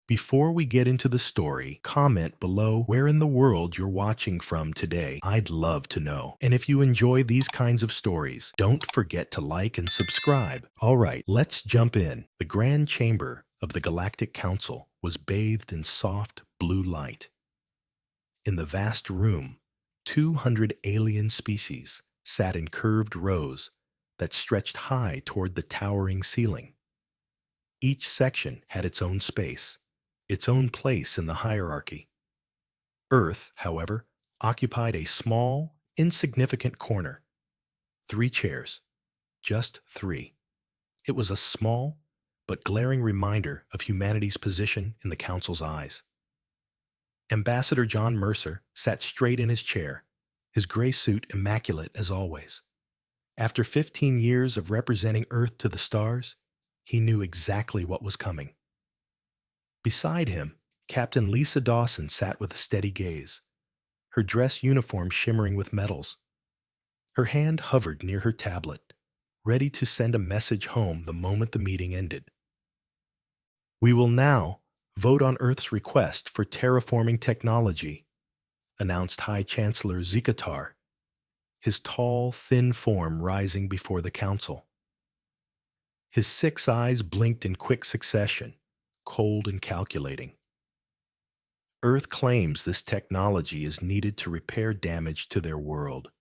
Before we get into the story, comment below where in the world you're watching from today. I'd love to know. And if you enjoy these kinds of stories, don't forget to like and subscribe. All right, let's jump in. The Grand Chamber of the Galactic Council was bathed in soft blue light. In the vast room, 200 alien species sat in curved rows that stretched high toward the towering ceiling. Each section had its own space, its own place in the hierarchy. Earth, however, occupied a small, insignificant corner. 3 chairs. Just 3. It was a small but glaring reminder of humanity's position in the Council's eyes. Ambassador John Mercer sat straight in his chair, his gray suit immaculate as always. After 15 years of representing Earth to the stars, he knew exactly what was coming. Beside him, Captain Lisa Dawson sat with a steady gaze, her dress uniform shimmering with medals. Her hand hovered near her tablet, ready to send a message home the moment the meeting ended. "We will now vote on Earth's request for terraforming technology," announced High Chancellor Zikatar, his tall, thin form rising before the council. His 6 eyes blinked in quick succession, cold and calculating. Earth claims this technology is needed to repair damage to their world.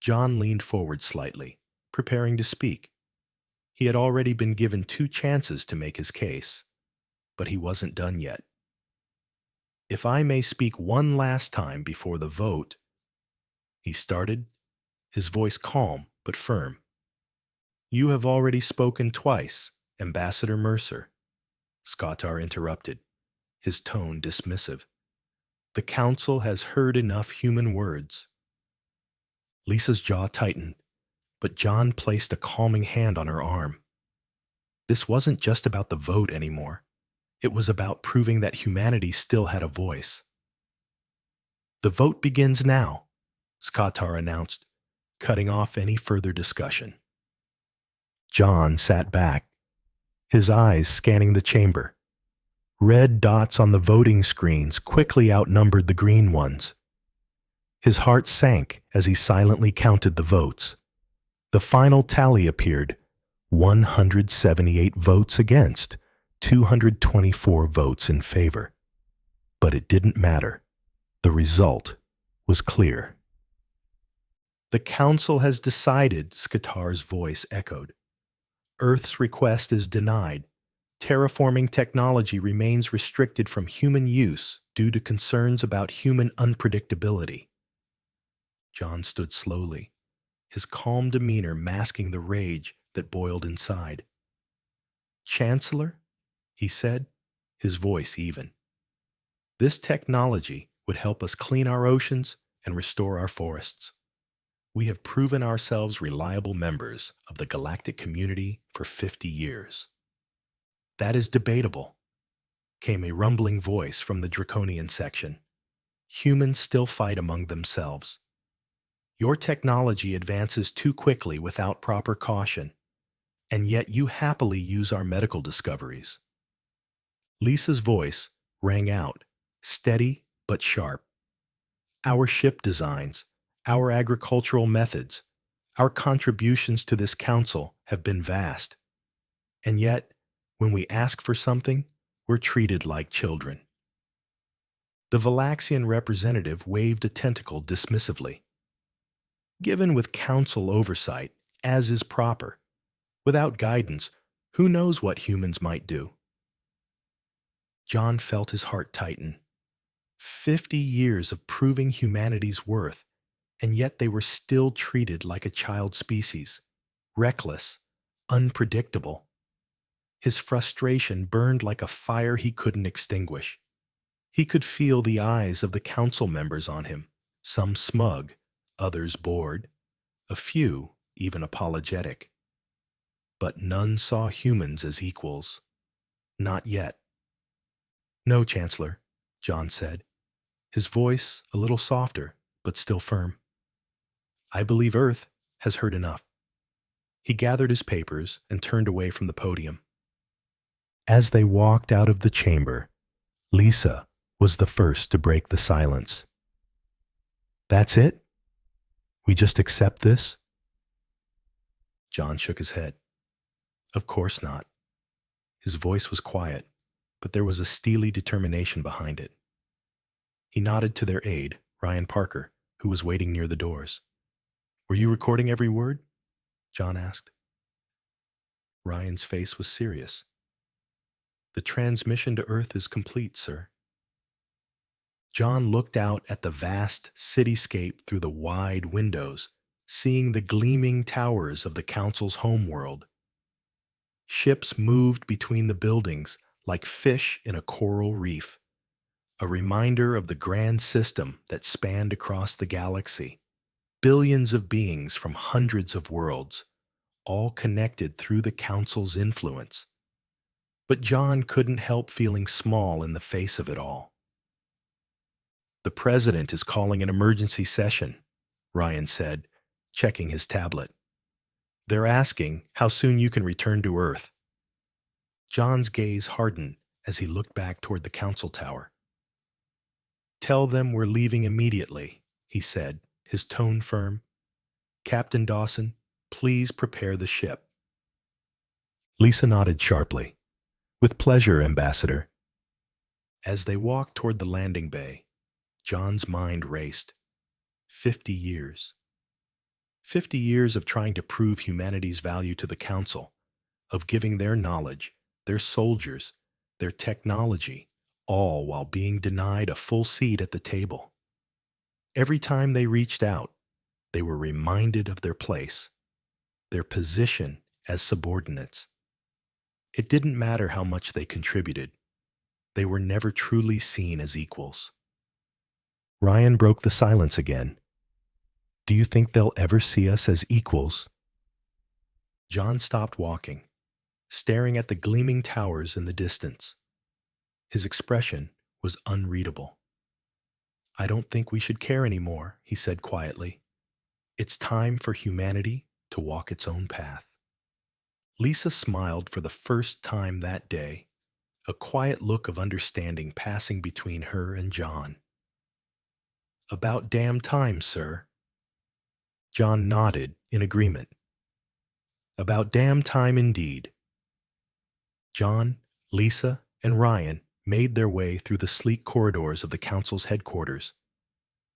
John leaned forward slightly, preparing to speak. He had already been given 2 chances to make his case, but he wasn't done yet. "If I may speak one last time before the vote," he started, his voice calm but firm. "You have already spoken twice, Ambassador Mercer," Skatar interrupted, his tone dismissive. "The Council has heard enough human words." Lisa's jaw tightened, but John placed a calming hand on her arm. This wasn't just about the vote anymore. It was about proving that humanity still had a voice. "The vote begins now," Skatar announced, cutting off any further discussion. John sat back, his eyes scanning the chamber. Red dots on the voting screens quickly outnumbered the green ones. His heart sank as he silently counted the votes. The final tally appeared: 178 votes against, 224 votes in favor. But it didn't matter. The result was clear. "The Council has decided," Skatar's voice echoed. "Earth's request is denied. Terraforming technology remains restricted from human use due to concerns about human unpredictability." John stood slowly, his calm demeanor masking the rage that boiled inside. "Chancellor," he said, his voice even, "this technology would help us clean our oceans and restore our forests. We have proven ourselves reliable members of the galactic community for 50 years. "That is debatable," came a rumbling voice from the Draconian section. "Humans still fight among themselves. Your technology advances too quickly without proper caution, and yet you happily use our medical discoveries." Lisa's voice rang out, steady but sharp. "Our ship designs, our agricultural methods, our contributions to this council have been vast. And yet, when we ask for something, we're treated like children." The Valaxian representative waved a tentacle dismissively. "Given with council oversight, as is proper, without guidance, who knows what humans might do?" John felt his heart tighten. 50 years of proving humanity's worth, and yet they were still treated like a child species, reckless, unpredictable. His frustration burned like a fire he couldn't extinguish. He could feel the eyes of the council members on him, some smug, others bored, a few even apologetic. But none saw humans as equals. Not yet. "No, Chancellor," John said, his voice a little softer but still firm. "I believe Earth has heard enough." He gathered his papers and turned away from the podium. As they walked out of the chamber, Lisa was the first to break the silence. "That's it? We just accept this?" John shook his head. "Of course not." His voice was quiet, but there was a steely determination behind it. He nodded to their aide, Ryan Parker, who was waiting near the doors. "Were you recording every word?" John asked. Ryan's face was serious. "The transmission to Earth is complete, sir." John looked out at the vast cityscape through the wide windows, seeing the gleaming towers of the Council's homeworld. Ships moved between the buildings like fish in a coral reef, a reminder of the grand system that spanned across the galaxy. Billions of beings from hundreds of worlds, all connected through the Council's influence. But John couldn't help feeling small in the face of it all. "The President is calling an emergency session," Ryan said, checking his tablet. "They're asking how soon you can return to Earth." John's gaze hardened as he looked back toward the Council Tower. "Tell them we're leaving immediately," he said, his tone firm. "Captain Dawson, please prepare the ship." Lisa nodded sharply. "With pleasure, Ambassador." As they walked toward the landing bay, John's mind raced. 50 years. 50 years of trying to prove humanity's value to the Council, of giving their knowledge, their soldiers, their technology, all while being denied a full seat at the table. Every time they reached out, they were reminded of their place, their position as subordinates. It didn't matter how much they contributed. They were never truly seen as equals. Ryan broke the silence again. "Do you think they'll ever see us as equals?" John stopped walking, staring at the gleaming towers in the distance. His expression was unreadable. "I don't think we should care anymore," he said quietly. "It's time for humanity to walk its own path." Lisa smiled for the first time that day, a quiet look of understanding passing between her and John. "About damn time, sir." John nodded in agreement. "About damn time indeed." John, Lisa, and Ryan made their way through the sleek corridors of the Council's headquarters,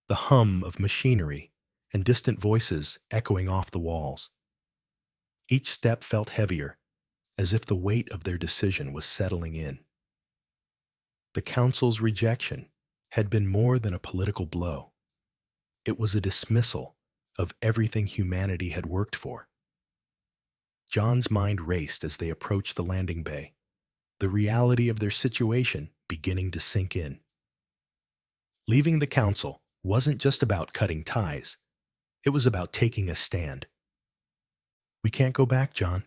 the hum of machinery and distant voices echoing off the walls. Each step felt heavier, as if the weight of their decision was settling in. The Council's rejection had been more than a political blow. It was a dismissal of everything humanity had worked for. John's mind raced as they approached the landing bay, the reality of their situation beginning to sink in. Leaving the Council wasn't just about cutting ties. It was about taking a stand. "We can't go back, John,"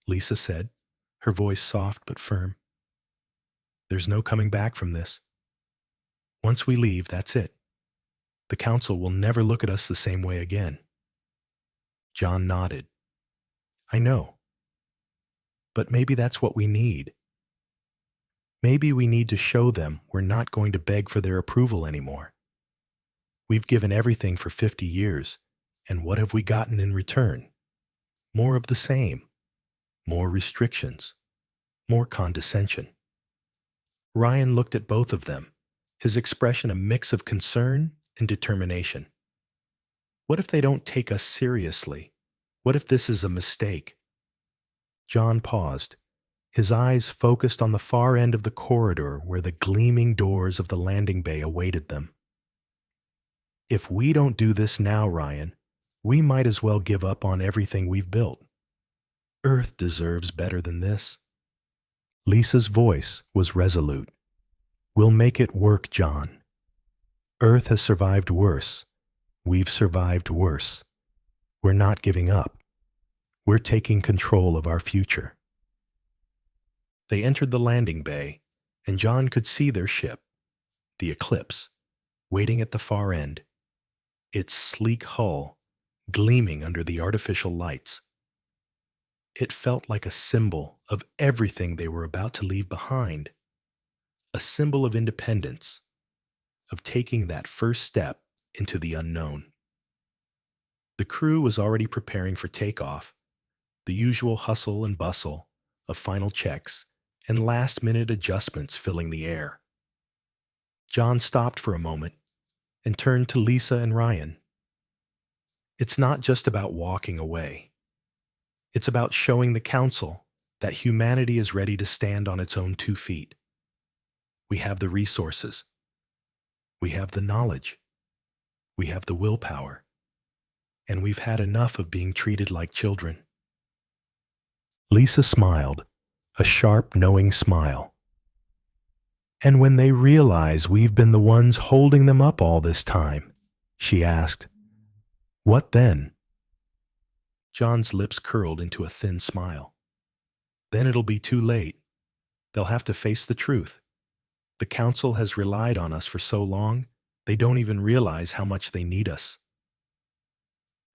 Lisa said, her voice soft but firm. "There's no coming back from this. Once we leave, that's it. The Council will never look at us the same way again." John nodded. "I know. But maybe that's what we need. Maybe we need to show them we're not going to beg for their approval anymore. We've given everything for 50 years, and what have we gotten in return? More of the same. More restrictions. More condescension." Ryan looked at both of them, his expression a mix of concern and determination. "What if they don't take us seriously? What if this is a mistake?" John paused, his eyes focused on the far end of the corridor where the gleaming doors of the landing bay awaited them. "If we don't do this now, Ryan, we might as well give up on everything we've built. Earth deserves better than this." Lisa's voice was resolute. "We'll make it work, John. Earth has survived worse. We've survived worse. We're not giving up. We're taking control of our future." They entered the landing bay, and John could see their ship, the Eclipse, waiting at the far end, its sleek hull gleaming under the artificial lights. It felt like a symbol of everything they were about to leave behind, a symbol of independence, of taking that first step into the unknown. The crew was already preparing for takeoff, the usual hustle and bustle of final checks and last-minute adjustments filling the air. John stopped for a moment and turned to Lisa and Ryan. It's not just about walking away. It's about showing the Council that humanity is ready to stand on its own 2 feet. We have the resources. We have the knowledge. We have the willpower. And we've had enough of being treated like children. Lisa smiled, a sharp, knowing smile. And when they realize we've been the ones holding them up all this time, she asked, what then? John's lips curled into a thin smile. Then it'll be too late. They'll have to face the truth. The Council has relied on us for so long, they don't even realize how much they need us.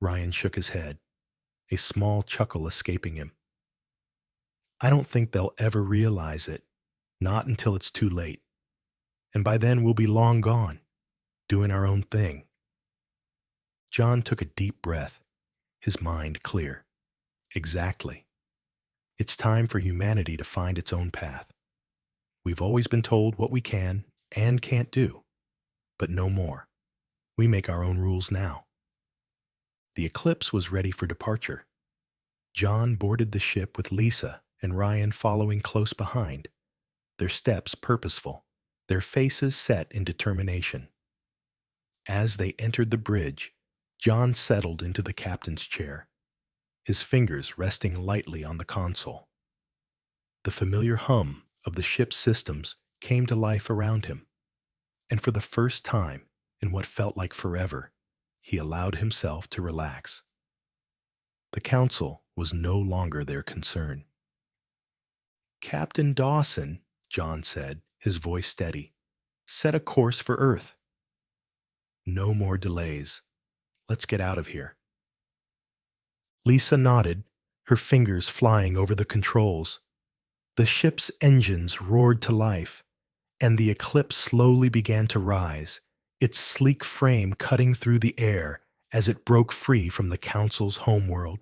Ryan shook his head, a small chuckle escaping him. I don't think they'll ever realize it, not until it's too late. And by then we'll be long gone, doing our own thing. John took a deep breath, his mind clear. Exactly. It's time for humanity to find its own path. We've always been told what we can and can't do, but no more. We make our own rules now. The Eclipse was ready for departure. John boarded the ship with Lisa and Ryan following close behind, their steps purposeful, their faces set in determination. As they entered the bridge, John settled into the captain's chair, his fingers resting lightly on the console. The familiar hum of the ship's systems came to life around him, and for the first time in what felt like forever, he allowed himself to relax. The Council was no longer their concern. Captain Dawson, John said, his voice steady, set a course for Earth. No more delays. Let's get out of here. Lisa nodded, her fingers flying over the controls. The ship's engines roared to life, and the Eclipse slowly began to rise, its sleek frame cutting through the air as it broke free from the Council's homeworld.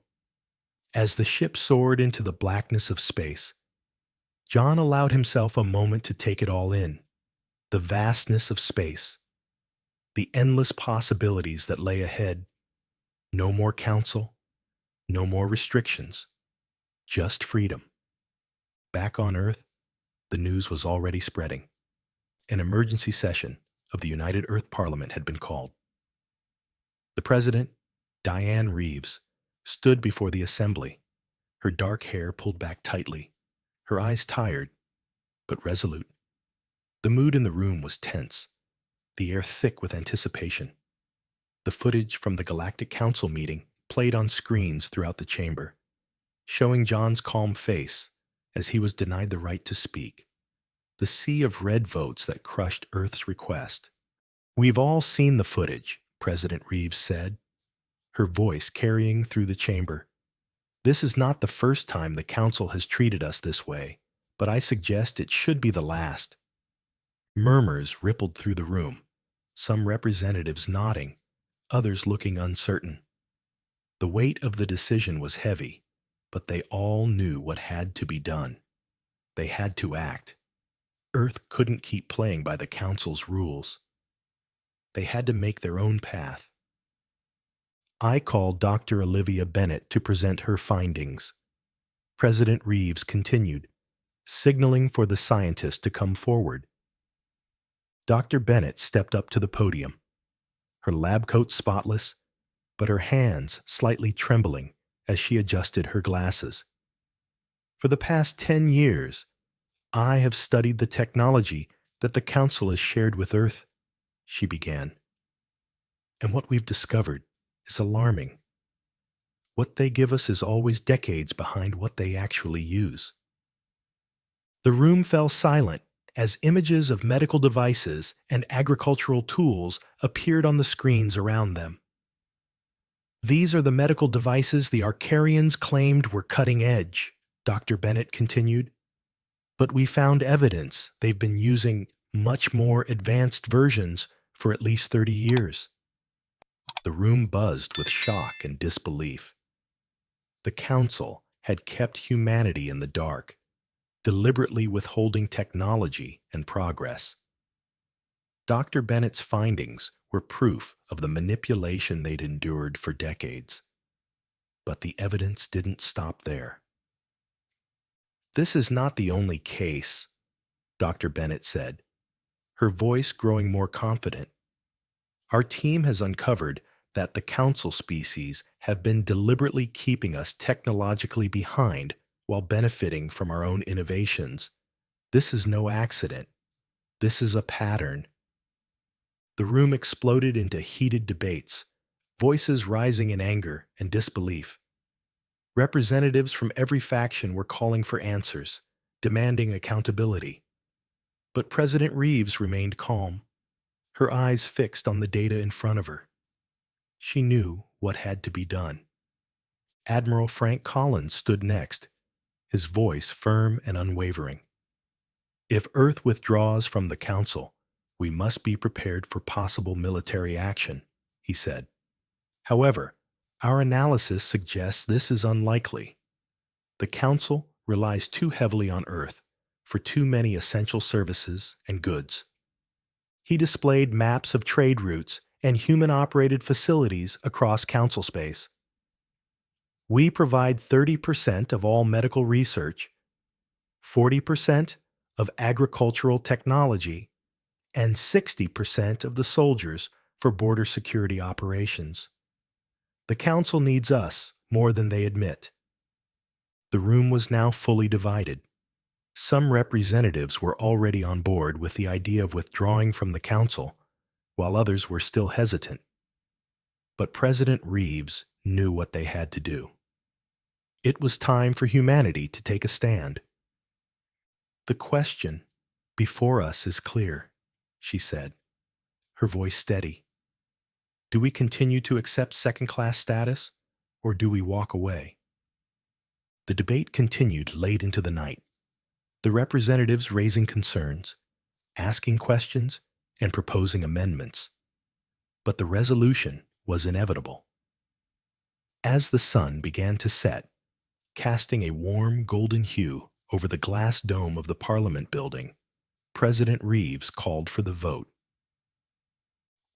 As the ship soared into the blackness of space, John allowed himself a moment to take it all in, the vastness of space, the endless possibilities that lay ahead. No more Council, no more restrictions, just freedom. Back on Earth, the news was already spreading. An emergency session of the United Earth Parliament had been called. The President, Diane Reeves, stood before the assembly, her dark hair pulled back tightly, her eyes tired, but resolute. The mood in the room was tense, the air thick with anticipation. The footage from the Galactic Council meeting played on screens throughout the chamber, showing John's calm face as he was denied the right to speak, the sea of red votes that crushed Earth's request. We've all seen the footage, President Reeves said, her voice carrying through the chamber. This is not the first time the Council has treated us this way, but I suggest it should be the last. Murmurs rippled through the room, some representatives nodding, others looking uncertain. The weight of the decision was heavy, but they all knew what had to be done. They had to act. Earth couldn't keep playing by the Council's rules. They had to make their own path. I called Dr. Olivia Bennett to present her findings. President Reeves continued, signaling for the scientist to come forward. Dr. Bennett stepped up to the podium, her lab coat spotless, but her hands slightly trembling as she adjusted her glasses. For the past 10 years, I have studied the technology that the Council has shared with Earth, she began. And what we've discovered is alarming. What they give us is always decades behind what they actually use. The room fell silent as images of medical devices and agricultural tools appeared on the screens around them. These are the medical devices the Arcarians claimed were cutting edge, Dr. Bennett continued. But we found evidence they've been using much more advanced versions for at least 30 years. The room buzzed with shock and disbelief. The Council had kept humanity in the dark, deliberately withholding technology and progress. Dr. Bennett's findings were proof of the manipulation they'd endured for decades. But the evidence didn't stop there. "This is not the only case," Dr. Bennett said, her voice growing more confident. "Our team has uncovered that the Council species have been deliberately keeping us technologically behind while benefiting from our own innovations. This is no accident. This is a pattern." The room exploded into heated debates, voices rising in anger and disbelief. Representatives from every faction were calling for answers, demanding accountability. But President Reeves remained calm, her eyes fixed on the data in front of her. She knew what had to be done. Admiral Frank Collins stood next, his voice firm and unwavering. "If Earth withdraws from the Council, we must be prepared for possible military action," he said. "However, our analysis suggests this is unlikely. The Council relies too heavily on Earth for too many essential services and goods." He displayed maps of trade routes and human-operated facilities across Council space. "We provide 30% of all medical research, 40% of agricultural technology, and 60% of the soldiers for border security operations. The Council needs us more than they admit." The room was now fully divided. Some representatives were already on board with the idea of withdrawing from the Council, while others were still hesitant. But President Reeves knew what they had to do. It was time for humanity to take a stand. "The question before us is clear," she said, her voice steady. "Do we continue to accept second-class status, or do we walk away?" The debate continued late into the night, the representatives raising concerns, asking questions, and proposing amendments. But the resolution was inevitable. As the sun began to set, casting a warm golden hue over the glass dome of the Parliament building, President Reeves called for the vote.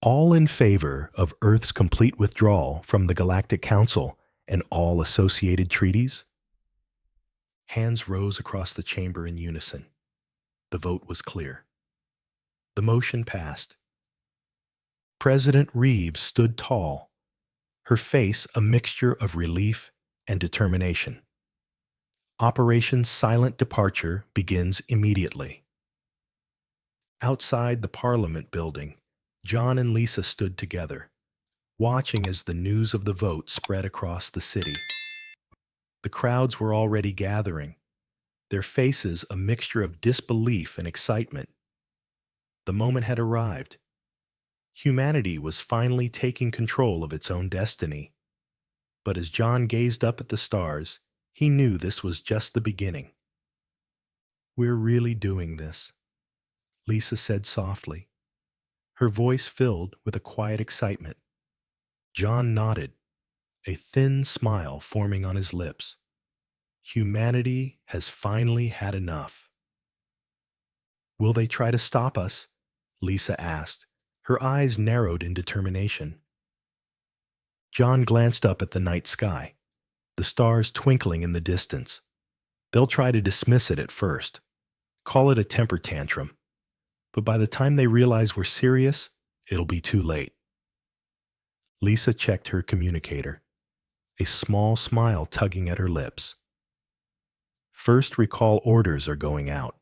"All in favor of Earth's complete withdrawal from the Galactic Council and all associated treaties?" Hands rose across the chamber in unison. The vote was clear. The motion passed. President Reeves stood tall, her face a mixture of relief and determination. "Operation Silent Departure begins immediately." Outside the Parliament building, John and Lisa stood together, watching as the news of the vote spread across the city. The crowds were already gathering, their faces a mixture of disbelief and excitement. The moment had arrived. Humanity was finally taking control of its own destiny. But as John gazed up at the stars, he knew this was just the beginning. "We're really doing this," Lisa said softly, her voice filled with a quiet excitement. John nodded, a thin smile forming on his lips. Humanity has finally had enough. "Will they try to stop us?" Lisa asked, her eyes narrowed in determination. John glanced up at the night sky, the stars twinkling in the distance. "They'll try to dismiss it at first, call it a temper tantrum. But by the time they realize we're serious, it'll be too late." Lisa checked her communicator, a small smile tugging at her lips. "First recall orders are going out.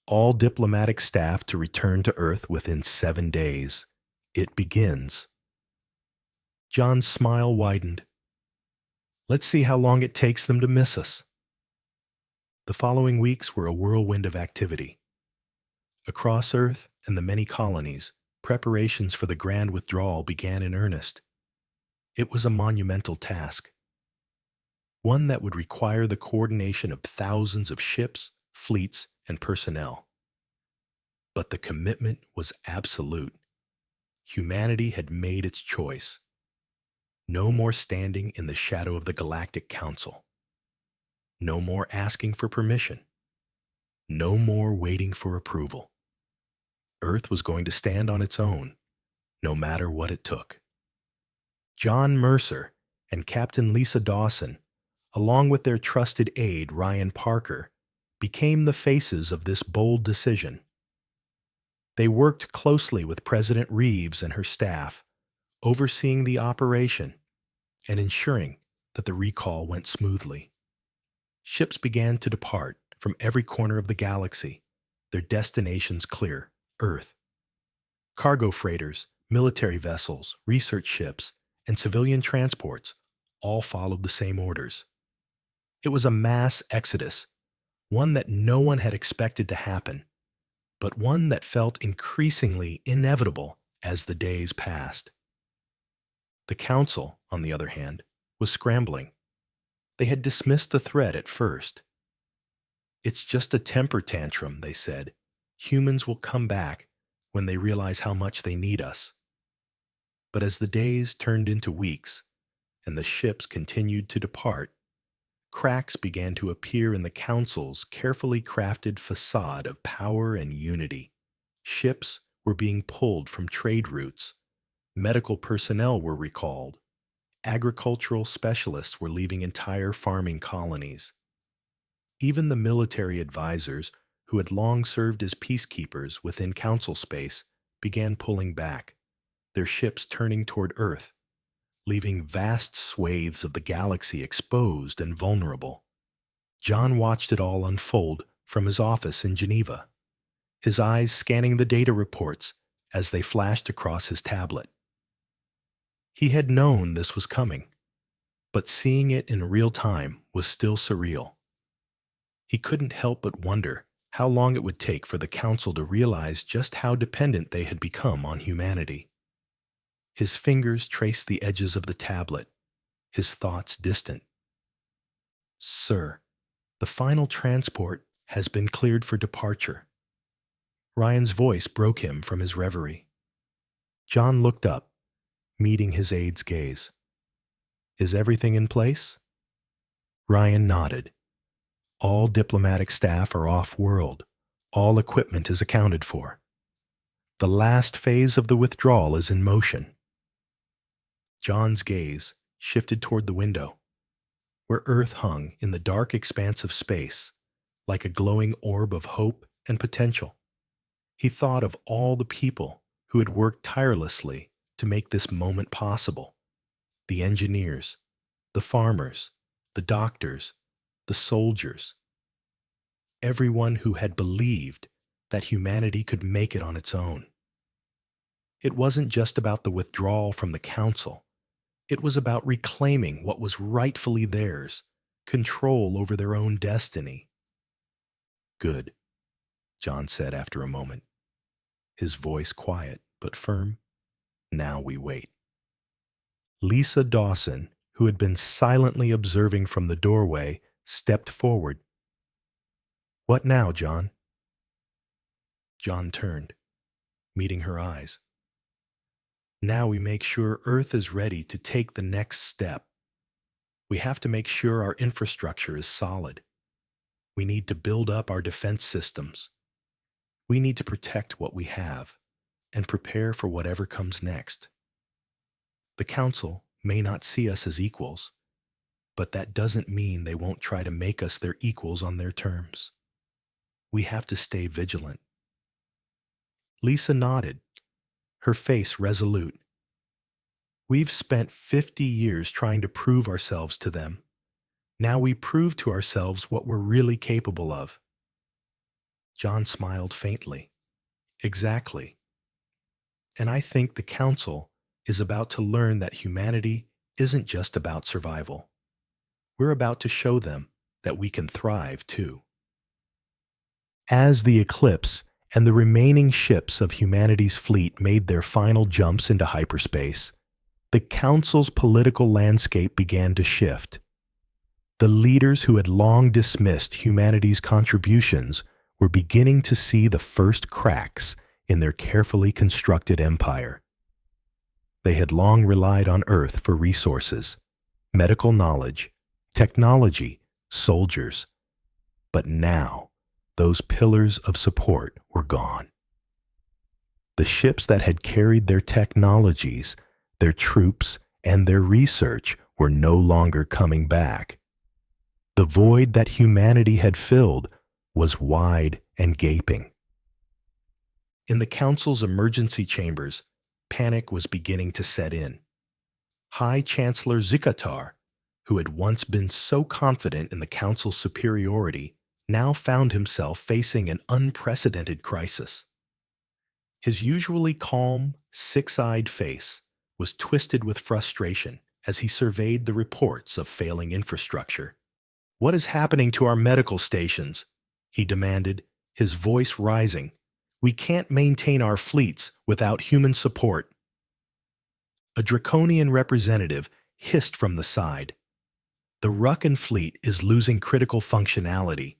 All diplomatic staff to return to Earth within 7 days. It begins." John's smile widened. "Let's see how long it takes them to miss us." The following weeks were a whirlwind of activity. Across Earth and the many colonies, preparations for the grand withdrawal began in earnest. It was a monumental task, one that would require the coordination of thousands of ships, fleets, and personnel. But the commitment was absolute. Humanity had made its choice. No more standing in the shadow of the Galactic Council. No more asking for permission. No more waiting for approval. Earth was going to stand on its own, no matter what it took. John Mercer and Captain Lisa Dawson, along with their trusted aide Ryan Parker, became the faces of this bold decision. They worked closely with President Reeves and her staff, overseeing the operation and ensuring that the recall went smoothly. Ships began to depart from every corner of the galaxy, their destinations clear: Earth. Cargo freighters, military vessels, research ships, and civilian transports all followed the same orders. It was a mass exodus, one that no one had expected to happen, but one that felt increasingly inevitable as the days passed. The Council, on the other hand, was scrambling. They had dismissed the threat at first. "It's just a temper tantrum," they said. "Humans will come back when they realize how much they need us." But as the days turned into weeks and the ships continued to depart, cracks began to appear in the Council's carefully crafted facade of power and unity. Ships were being pulled from trade routes. Medical personnel were recalled. Agricultural specialists were leaving entire farming colonies. Even the military advisors, who had long served as peacekeepers within Council space, began pulling back, their ships turning toward Earth, leaving vast swathes of the galaxy exposed and vulnerable. John watched it all unfold from his office in Geneva, his eyes scanning the data reports as they flashed across his tablet. He had known this was coming, but seeing it in real time was still surreal. He couldn't help but wonder how long it would take for the Council to realize just how dependent they had become on humanity. His fingers traced the edges of the tablet, his thoughts distant. "Sir, the final transport has been cleared for departure." Ryan's voice broke him from his reverie. John looked up, meeting his aide's gaze. "Is everything in place?" Ryan nodded. "All diplomatic staff are off-world. All equipment is accounted for. The last phase of the withdrawal is in motion." John's gaze shifted toward the window, where Earth hung in the dark expanse of space, like a glowing orb of hope and potential. He thought of all the people who had worked tirelessly to make this moment possible: the engineers, the farmers, the doctors, the soldiers, everyone who had believed that humanity could make it on its own. It wasn't just about the withdrawal from the Council. It was about reclaiming what was rightfully theirs, control over their own destiny. "Good," John said after a moment, his voice quiet but firm. "Now we wait." Lisa Dawson, who had been silently observing from the doorway, stepped forward. "What now, John?" John turned, meeting her eyes. "Now we make sure Earth is ready to take the next step. We have to make sure our infrastructure is solid. We need to build up our defense systems. We need to protect what we have and prepare for whatever comes next. The Council may not see us as equals, but that doesn't mean they won't try to make us their equals on their terms. We have to stay vigilant." Lisa nodded, her face resolute. "We've spent 50 years trying to prove ourselves to them. Now we prove to ourselves what we're really capable of." John smiled faintly. "Exactly. And I think the Council is about to learn that humanity isn't just about survival. We're about to show them that we can thrive too." As the Eclipse and the remaining ships of humanity's fleet made their final jumps into hyperspace, The Council's political landscape began to shift. The leaders who had long dismissed humanity's contributions were beginning to see the first cracks in their carefully constructed empire. They had long relied on Earth for resources, medical knowledge, technology, soldiers. But now, those pillars of support were gone. The ships that had carried their technologies, their troops, and their research were no longer coming back. The void that humanity had filled was wide and gaping. In the Council's emergency chambers, panic was beginning to set in. High Chancellor Zikatar, who had once been so confident in the Council's superiority, now found himself facing an unprecedented crisis. His usually calm, six-eyed face was twisted with frustration as he surveyed the reports of failing infrastructure. "What is happening to our medical stations?" he demanded, his voice rising. "We can't maintain our fleets without human support." A draconian representative hissed from the side. "The Ruckan fleet is losing critical functionality.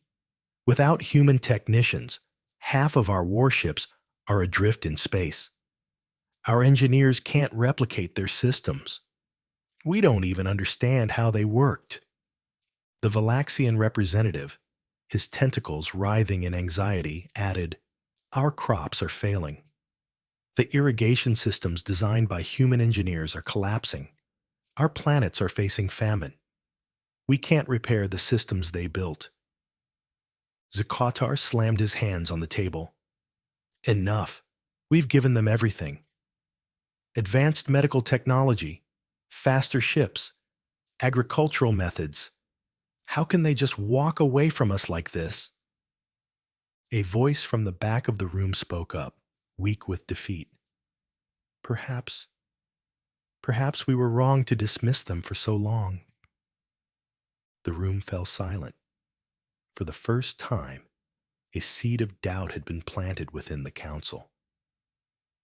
Without human technicians, half of our warships are adrift in space. Our engineers can't replicate their systems. We don't even understand how they worked." The Valaxian representative, his tentacles writhing in anxiety, added, "Our crops are failing. The irrigation systems designed by human engineers are collapsing. Our planets are facing famine. We can't repair the systems they built." Zakatar slammed his hands on the table. "Enough. We've given them everything. Advanced medical technology, faster ships, agricultural methods. How can they just walk away from us like this?" A voice from the back of the room spoke up, weak with defeat. Perhaps we were wrong to dismiss them for so long." The room fell silent. For the first time, a seed of doubt had been planted within the Council.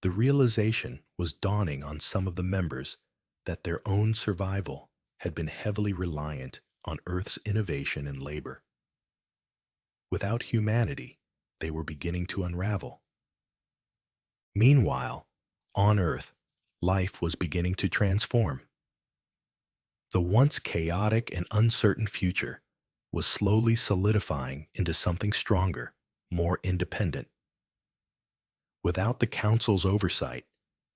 The realization was dawning on some of the members that their own survival had been heavily reliant on Earth's innovation and labor. Without humanity, they were beginning to unravel. Meanwhile, on Earth, life was beginning to transform. The once chaotic and uncertain future was slowly solidifying into something stronger, more independent. Without the Council's oversight,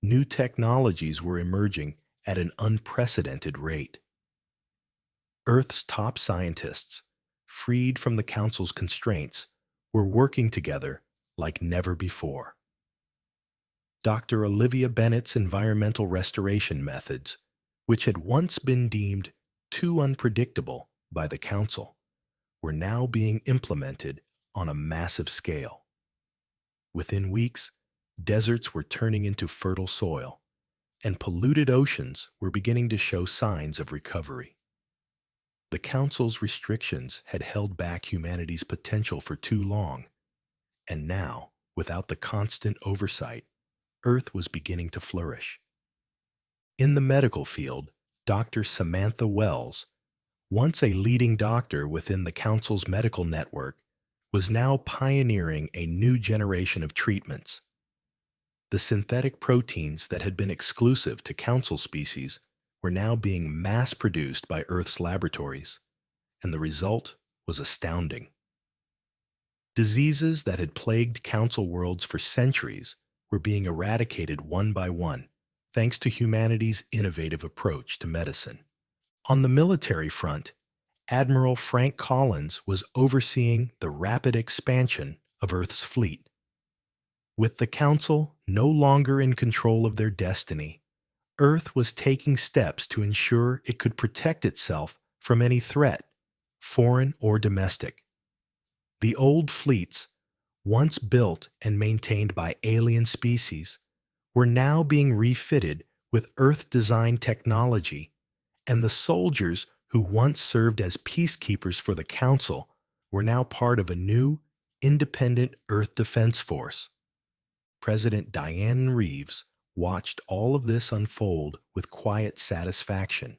new technologies were emerging at an unprecedented rate. Earth's top scientists, freed from the Council's constraints, were working together like never before. Dr. Olivia Bennett's environmental restoration methods, which had once been deemed too unpredictable by the Council, were now being implemented on a massive scale. Within weeks, deserts were turning into fertile soil, and polluted oceans were beginning to show signs of recovery. The Council's restrictions had held back humanity's potential for too long, and now, without the constant oversight, Earth was beginning to flourish. In the medical field, Dr. Samantha Wells, once a leading doctor within the Council's medical network, was now pioneering a new generation of treatments. The synthetic proteins that had been exclusive to Council species were now being mass-produced by Earth's laboratories, and the result was astounding. Diseases that had plagued Council worlds for centuries were being eradicated one by one, thanks to humanity's innovative approach to medicine. On the military front, Admiral Frank Collins was overseeing the rapid expansion of Earth's fleet. With the Council no longer in control of their destiny, Earth was taking steps to ensure it could protect itself from any threat, foreign or domestic. The old fleets, once built and maintained by alien species, were now being refitted with Earth-designed technology, and the soldiers who once served as peacekeepers for the Council were now part of a new, independent Earth Defense Force. President Diane Reeves watched all of this unfold with quiet satisfaction.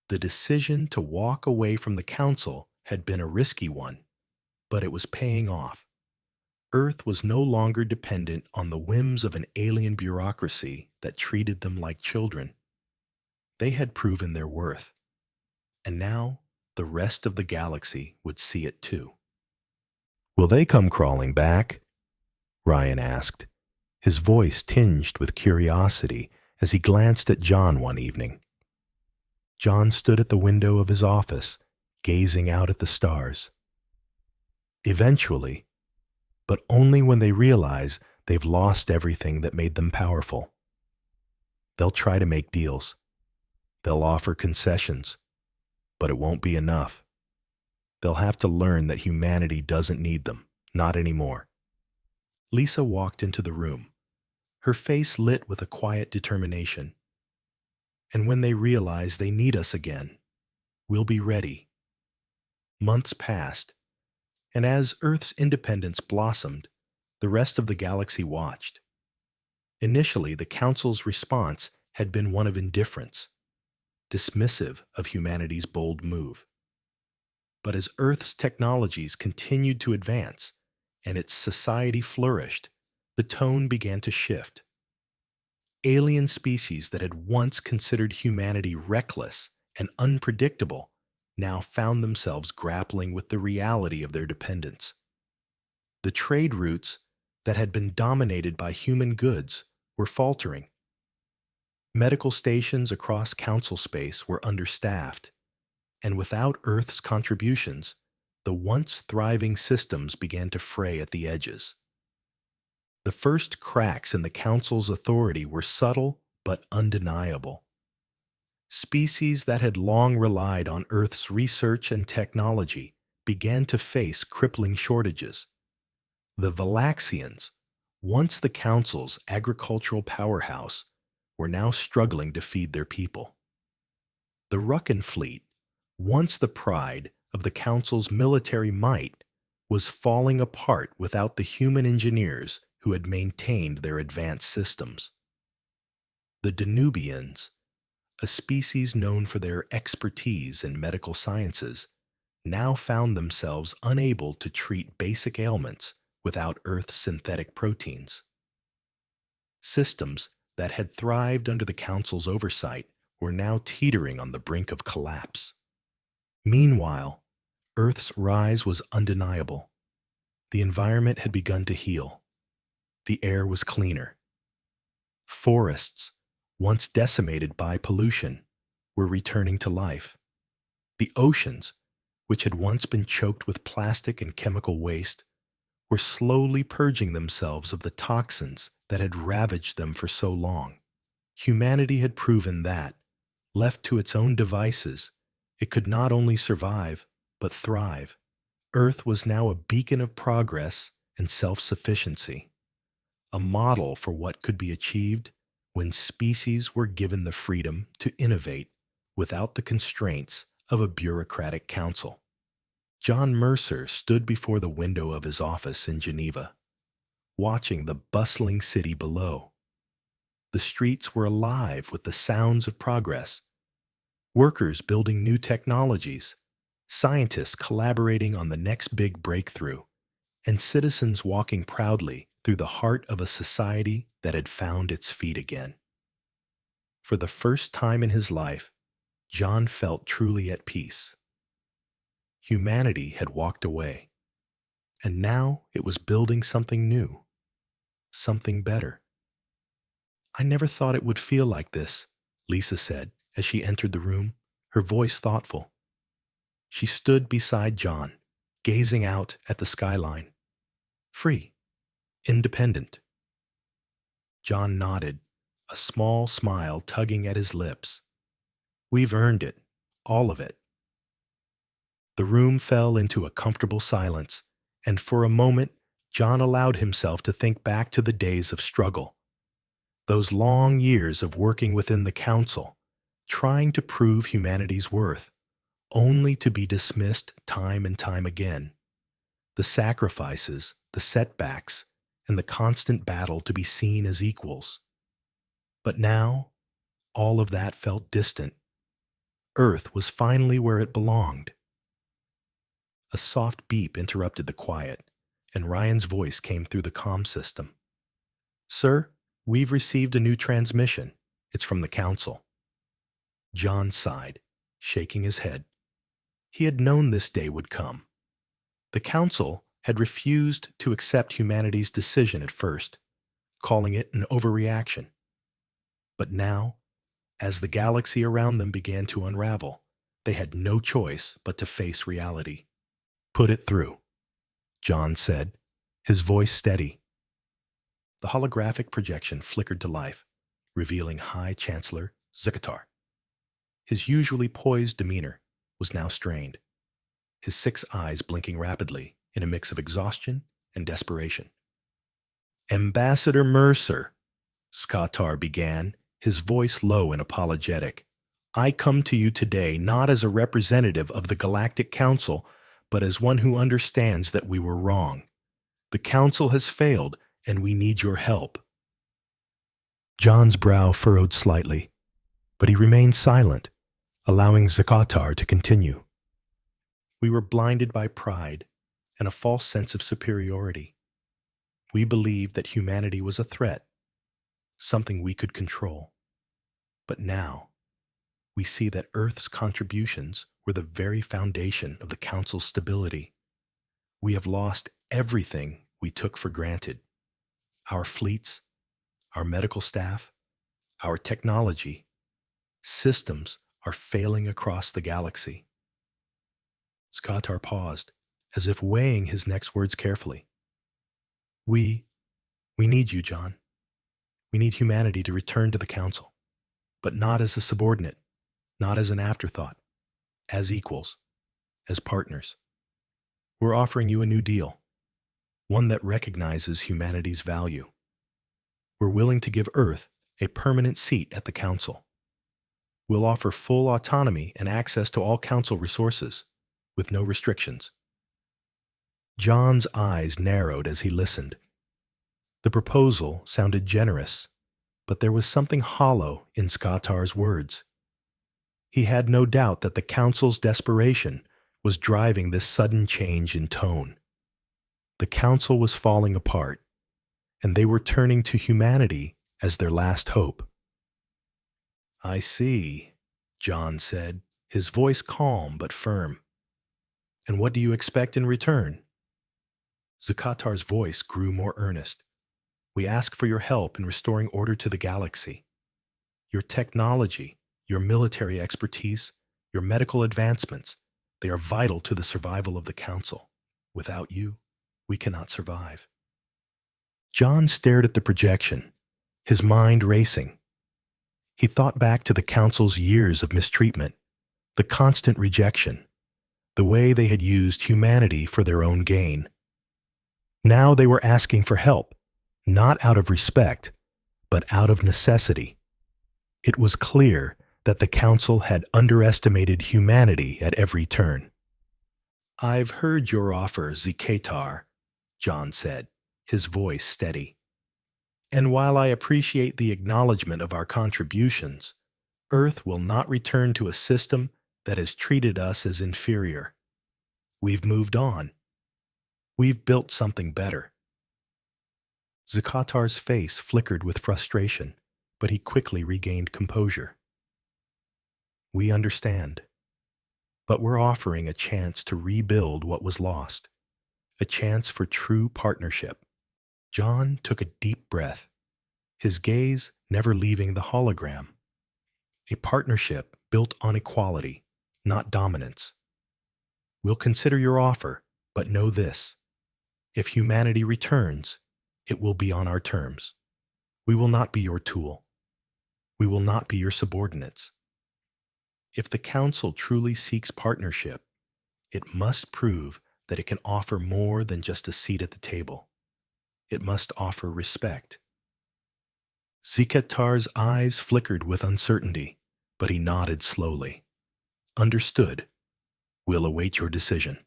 The decision to walk away from the council had been a risky one, but it was paying off. Earth was no longer dependent on the whims of an alien bureaucracy that treated them like children. They had proven their worth, and now the rest of the galaxy would see it too. "Will they come crawling back?" Ryan asked, his voice tinged with curiosity as he glanced at John one evening. John stood at the window of his office, gazing out at the stars. "Eventually, but only when they realize they've lost everything that made them powerful. They'll try to make deals. They'll offer concessions, but it won't be enough. They'll have to learn that humanity doesn't need them, not anymore." Lisa walked into the room, her face lit with a quiet determination. "And when they realize they need us again, we'll be ready." Months passed, and as Earth's independence blossomed, the rest of the galaxy watched. Initially, the Council's response had been one of indifference, dismissive of humanity's bold move. But as Earth's technologies continued to advance and its society flourished, the tone began to shift. Alien species that had once considered humanity reckless and unpredictable now found themselves grappling with the reality of their dependence. The trade routes that had been dominated by human goods were faltering. Medical stations across Council space were understaffed, and without Earth's contributions, the once thriving systems began to fray at the edges. The first cracks in the Council's authority were subtle but undeniable. Species that had long relied on Earth's research and technology began to face crippling shortages. The Valaxians, once the Council's agricultural powerhouse, were now struggling to feed their people. The Ruckan fleet, once the pride of the Council's military might, was falling apart without the human engineers who had maintained their advanced systems. The Danubians, a species known for their expertise in medical sciences, now found themselves unable to treat basic ailments without Earth's synthetic proteins. Systems that had thrived under the Council's oversight were now teetering on the brink of collapse. Meanwhile, Earth's rise was undeniable. The environment had begun to heal. The air was cleaner. Forests, once decimated by pollution, were returning to life. The oceans, which had once been choked with plastic and chemical waste, were slowly purging themselves of the toxins that had ravaged them for so long. Humanity had proven that, left to its own devices, it could not only survive, but thrive. Earth was now a beacon of progress and self-sufficiency, a model for what could be achieved when species were given the freedom to innovate without the constraints of a bureaucratic council. John Mercer stood before the window of his office in Geneva, watching the bustling city below. The streets were alive with the sounds of progress. Workers building new technologies, scientists collaborating on the next big breakthrough, and citizens walking proudly through the heart of a society that had found its feet again. For the first time in his life, John felt truly at peace. Humanity had walked away, and now it was building something new, something better. "I never thought it would feel like this," Lisa said as she entered the room, her voice thoughtful. She stood beside John, gazing out at the skyline. Free, independent. John nodded, a small smile tugging at his lips. "We've earned it, all of it." The room fell into a comfortable silence, and for a moment, John allowed himself to think back to the days of struggle. Those long years of working within the Council, trying to prove humanity's worth, only to be dismissed time and time again. The sacrifices, the setbacks, and the constant battle to be seen as equals. But now, all of that felt distant. Earth was finally where it belonged. A soft beep interrupted the quiet, and Ryan's voice came through the comm system. "Sir, we've received a new transmission. It's from the Council." John sighed, shaking his head. He had known this day would come. The Council had refused to accept humanity's decision at first, calling it an overreaction. But now, as the galaxy around them began to unravel, they had no choice but to face reality. "Put it through," John said, his voice steady. The holographic projection flickered to life, revealing High Chancellor Zikatar. His usually poised demeanor was now strained, his 6 eyes blinking rapidly in a mix of exhaustion and desperation. "Ambassador Mercer," Skatar began, his voice low and apologetic, "I come to you today not as a representative of the Galactic Council, but as one who understands that we were wrong. The Council has failed, and we need your help." John's brow furrowed slightly, but he remained silent, allowing Zakatar to continue. "We were blinded by pride and a false sense of superiority. We believed that humanity was a threat, something we could control. But now, we see that Earth's contributions were the very foundation of the Council's stability. We have lost everything we took for granted. Our fleets, our medical staff, our technology, systems are failing across the galaxy." Skatar paused, as if weighing his next words carefully. We need you, John. We need humanity to return to the Council, but not as a subordinate, not as an afterthought, as equals, as partners. We're offering you a new deal, one that recognizes humanity's value. We're willing to give Earth a permanent seat at the Council. We'll offer full autonomy and access to all Council resources, with no restrictions. John's eyes narrowed as he listened. The proposal sounded generous, but there was something hollow in Skatar's words. He had no doubt that the Council's desperation was driving this sudden change in tone. The Council was falling apart, and they were turning to humanity as their last hope. "I see," John said, his voice calm but firm. "And what do you expect in return?" Zakatar's voice grew more earnest. "We ask for your help in restoring order to the galaxy. Your technology, your military expertise, your medical advancements, they are vital to the survival of the Council. Without you, we cannot survive." John stared at the projection, his mind racing. He thought back to the Council's years of mistreatment, the constant rejection, the way they had used humanity for their own gain. Now they were asking for help, not out of respect, but out of necessity. It was clear that the Council had underestimated humanity at every turn. "I've heard your offer, Zikatar," John said, his voice steady. "And while I appreciate the acknowledgement of our contributions, Earth will not return to a system that has treated us as inferior. We've moved on. We've built something better." Zakatar's face flickered with frustration, but he quickly regained composure. "We understand, but we're offering a chance to rebuild what was lost, a chance for true partnership." John took a deep breath, his gaze never leaving the hologram. "A partnership built on equality, not dominance. We'll consider your offer, but know this. If humanity returns, it will be on our terms. We will not be your tool. We will not be your subordinates. If the Council truly seeks partnership, it must prove that it can offer more than just a seat at the table. It must offer respect." Zikatar's eyes flickered with uncertainty, but he nodded slowly. "Understood. We'll await your decision."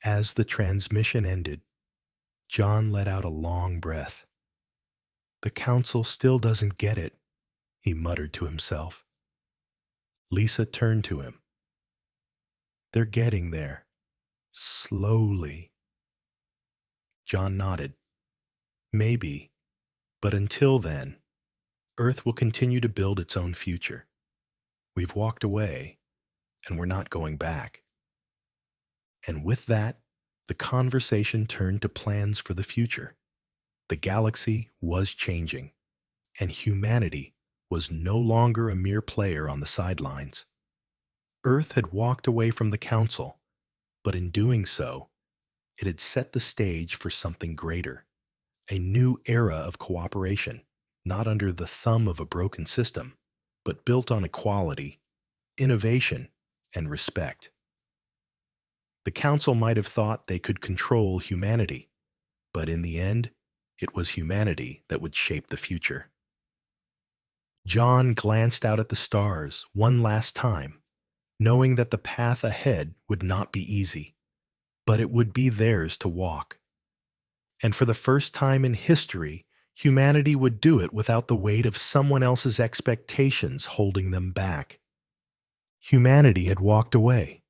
As the transmission ended, John let out a long breath. The council still doesn't get it, he muttered to himself. Lisa turned to him. They're getting there. Slowly. John nodded. Maybe, but until then, Earth will continue to build its own future. We've walked away, and we're not going back. And with that, the conversation turned to plans for the future. The galaxy was changing, and humanity was no longer a mere player on the sidelines. Earth had walked away from the Council, but in doing so, it had set the stage for something greater, a new era of cooperation, not under the thumb of a broken system, but built on equality, innovation, and respect. The Council might have thought they could control humanity, but in the end, it was humanity that would shape the future. John glanced out at the stars one last time, knowing that the path ahead would not be easy, but it would be theirs to walk. And for the first time in history, humanity would do it without the weight of someone else's expectations holding them back. Humanity had walked away,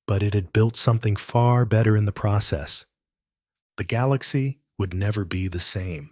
but it had built something far better in the process. The galaxy would never be the same.